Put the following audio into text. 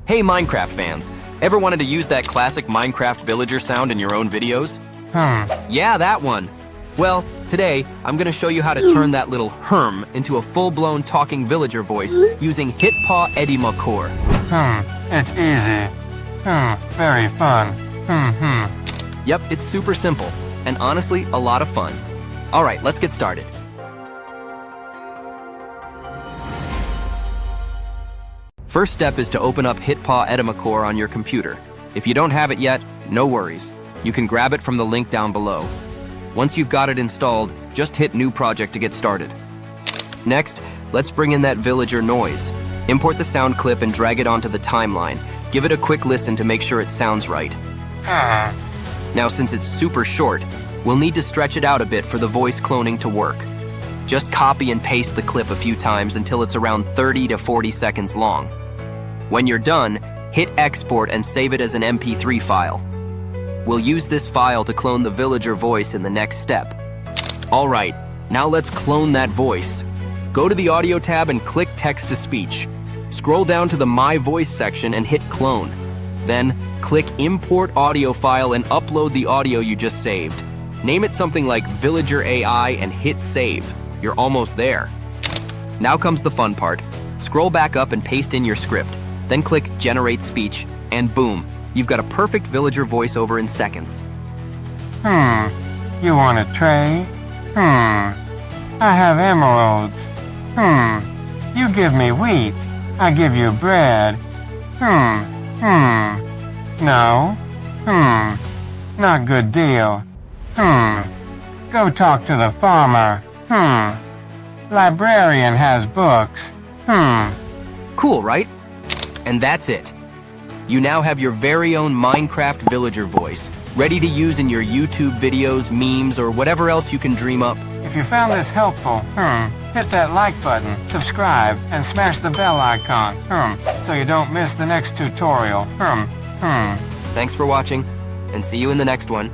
Hey Minecraft fans, ever wanted to use that classic Minecraft villager sound in your own videos? Yeah, that one. Well, today, I'm gonna show you how to turn that little Hrmm into a full-blown talking villager voice using HitPaw Edimakor. It's easy. Very fun. Yep, it's super simple, and honestly, a lot of fun. Alright, let's get started. First step is to open up HitPaw Edimakor on your computer. If you don't have it yet, no worries. You can grab it from the link down below. Once you've got it installed, just hit New Project to get started. Next, let's bring in that villager noise. Import the sound clip and drag it onto the timeline. Give it a quick listen to make sure it sounds right. Now, since it's super short, we'll need to stretch it out a bit for the voice cloning to work. Just copy and paste the clip a few times until it's around 30 to 40 seconds long. When you're done, hit export and save it as an MP3 file. We'll use this file to clone the villager voice in the next step. All right, now let's clone that voice. Go to the audio tab and click text to speech. Scroll down to the My Voice section and hit clone. Then click import audio file and upload the audio you just saved. Name it something like Villager AI and hit save. You're almost there. Now comes the fun part. Scroll back up and paste in your script. Then click generate speech and boom, you've got a perfect villager voiceover in seconds. You want a trade? I have emeralds. You give me wheat. I give you bread. No? Not good deal. Go talk to the farmer. Librarian has books. Cool, right? And that's it. You now have your very own Minecraft villager voice, ready to use in your YouTube videos, memes, or whatever else you can dream up. If you found this helpful, hit that like button, subscribe, and smash the bell icon, so you don't miss the next tutorial. Thanks for watching, and see you in the next one.